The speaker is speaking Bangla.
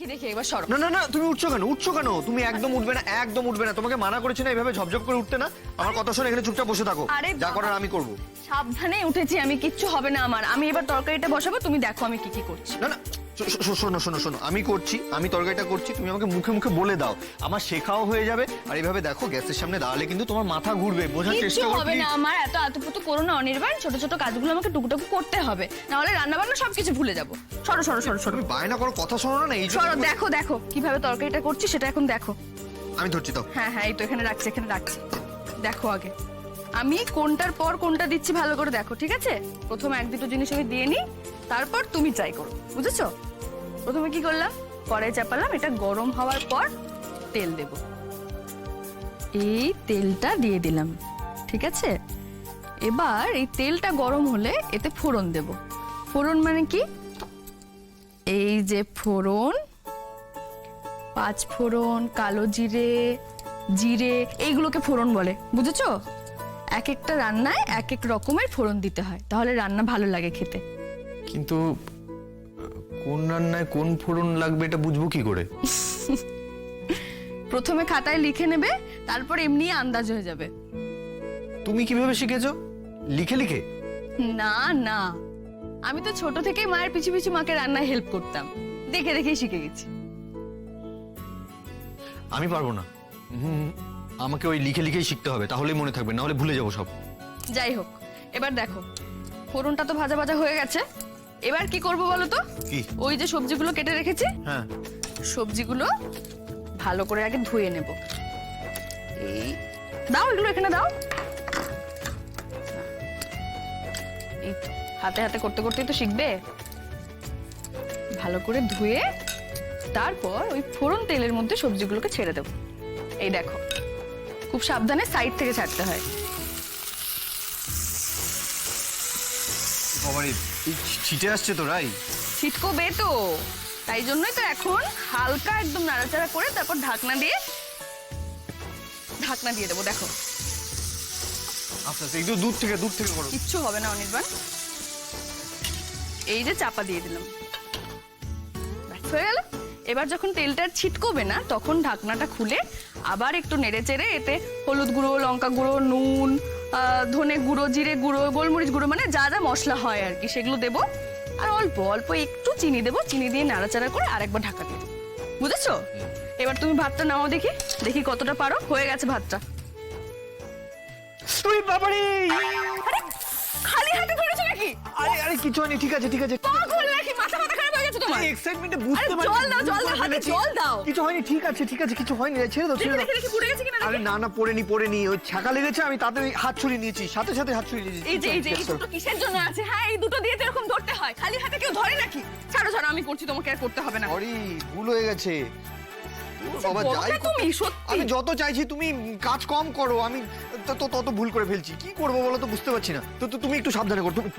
দেখি দেখি এবার সরো। না না না, তুমি উঠছো কেন? উঠছো কেন? তুমি একদম উঠবে না, একদম উঠবে না। তোমাকে মানা করেছি না এভাবে ঝপঝপ করে উঠতে না? আমার কথা শোনো, এখানে চুপচাপ বসে থাকো। আরে যা বাবা। করার আমি করব। সাবধানে উঠেছি আমি, কিচ্ছু হবে না আমার। আমি এবার তরকারিটা বসাবো, তুমি দেখো আমি কি কি করছি। না না, শোনো শোনো শোনো, আমি করছি, আমি তরকারিটা করছি, তুমি আমাকে মুখে মুখে বলে দাও। আমার শেখাও হয়ে যাবে। আর এইভাবে দেখো, গ্যাসের সামনে দাঁড়ালে কিন্তু তোমার মাথা ঘুরবে। বোঝার কিচ্ছু চেষ্টা করো হবে না please। আমার, এত আতপুতু করো না অনির্বাণ। ছোট ছোট কাজগুলো আমাকে টুকুটুকু করতে হবে, না হলে রান্না বান্না সবকিছু ভুলে যাবো। সরো সরো সরো সরো তুমি বায়না করো, কথা শোনো না, এই জন্য সরো। দেখো দেখো কিভাবে তরকারিটা করছি সেটা এখন দেখো। আমি ধরছি তো। হ্যাঁ হ্যাঁ, এই তো এখানে রাখছি, এখানে রাখছি। দেখো আগে আমি কোনটার পর কোনটা দিচ্ছি ভালো করে দেখো, ঠিক আছে? প্রথমে এক দুটো জিনিস আমি দিয়ে নিই, তারপর তুমি ট্রাই করো, বুঝেছো? প্রথমে কি করলাম, কড়াই চাপালাম, এটা গরম হওয়ার পর তেল দেব। এই তেলটা দিয়ে দিলাম, ঠিক আছে? এবার এই তেলটা গরম হলে এতে ফোড়ন দেব। ফোড়ন মানে কি? এই যে ফোড়ন, পাঁচ ফোড়ন, কালো জিরে, জিরে, এইগুলোকে ফোড়ন বলে, বুঝেছো? এক একটা রান্নায় এক এক রকমের ফোড়ন দিতে হয়, তাহলে রান্না ভালো লাগে খেতে। কিন্তু কোন রান্নায় কোন ফোড়ন লাগবে এটা বুঝবো কি করে? প্রথমে খাতায় লিখে নেবে, তারপর এমনি আন্দাজ হয়ে যাবে। তুমি কিভাবে শিখেছো? লিখে লিখে? না না, আমি তো ছোট থেকেই মায়ের পিছু পিছু মাকে রান্নায় হেল্প করতাম, দেখে দেখেই শিখে গেছি। আমি পারবো না। আমাকে ওই লিখে লিখেই শিখতে হবে, তাহলেই মনে থাকবে, না হলে ভুলে যাবো সব। যাই হোক, এবার দেখো ফোড়নটা তো ভাজা ভাজা হয়ে গেছে। এবার কি করব বলো তো? কি? ওই যে সবজিগুলো কেটে রেখেছি, হ্যাঁ। সবজিগুলো ভালো করে আগে ধুয়ে নেব। এই দাও, এগুলো এখানে দাও। এই তো, হাতে হাতে করতে করতেই তো শিখবে। ভালো করে ধুয়ে তারপর ওই ফোড়ন তেলের মধ্যে সবজিগুলোকে ছেড়ে দেব। এই দেখো, খুব সাবধানে সাইড থেকে ছাড়তে হয়। বাবারে, এই ছিটে আসছে তো রাই। ছিটকোবে তো, তাই জন্যই তো এখন হালকা একদম নাড়াচাড়া করে তারপর ঢাকনা দিয়ে দেবো। দেখো আচ্ছা আচ্ছা, একটু দূর থেকে করো। কিচ্ছু হবে না অনির্বাণ। এই যে চাপা দিয়ে দিলাম, ব্যাস হয়ে গেল। এবার যখন তেলটা ছিটকোবে না, তখন ঢাকনাটা খুলে আবার একটু নেড়ে চেড়ে এতে হলুদ গুঁড়ো, লঙ্কা গুঁড়ো, নুন, ধনে গুঁড়ো, জিরে গুঁড়ো, গোলমরিচ গুঁড়ো, মানে যা যা মশলা হয় আর কি সেগুলো দেবো। আর অল্প অল্প একটু চিনি দেবো, চিনি দিয়ে নাড়াচাড়া করে আরেকবার ঢাকা দিয়ে দেবো, বুঝেছো? এবার তুমি ভাতটা নাও, দেখি দেখি কতটা পারো। হয়ে গেছে ভাতটা। তুই বাবারে, আরে খালি হাতে ধরেছো নাকি? আরে আরে কিছু হয়নি, ঠিক আছে ঠিক আছে। পাগল নাকি? মাথা মাথা খারাপ হয়ে গেছে তোমার? এক্সাইটমেন্টে বুঝতে আরে পারছি। জল দাও, জল দাও, হাতে জল দাও। কিছু হয়নি, ঠিক আছে ঠিক আছে, কিছু হয়নি, ছেড়ে দাও ছেড়ে দাও। দেখি দেখি পুড়ে গেছে কিনা আরে দেখি। না না, পড়েনি, ওই ছাকা লেগেছে, আমি তাতে হাত ছড়িয়ে নিয়েছি, সাথে সাথে হাত ছড়িয়ে নিয়েছি। এই যে এই দুটো কিসের জন্য আছে? হ্যাঁ, এই দুটো দিয়ে তো এরকম ধরতে হয়, খালি হাতে কেউ ধরে নাকি? ছাড়ো ছাড়ো, আমি করছি, তোমাকে আর করতে হবে না। সরি, ভুল হয়ে গেছে। বাবা বলো যাই না তুমি, সত্যি। আমি যত চাইছি তুমি কাজ কম করো, আমি তত ভুল করে ফেলছি। কি করবো বলো তো, বুঝতে পারছি না। তো তুমি একটু সাবধানে করো, তুমি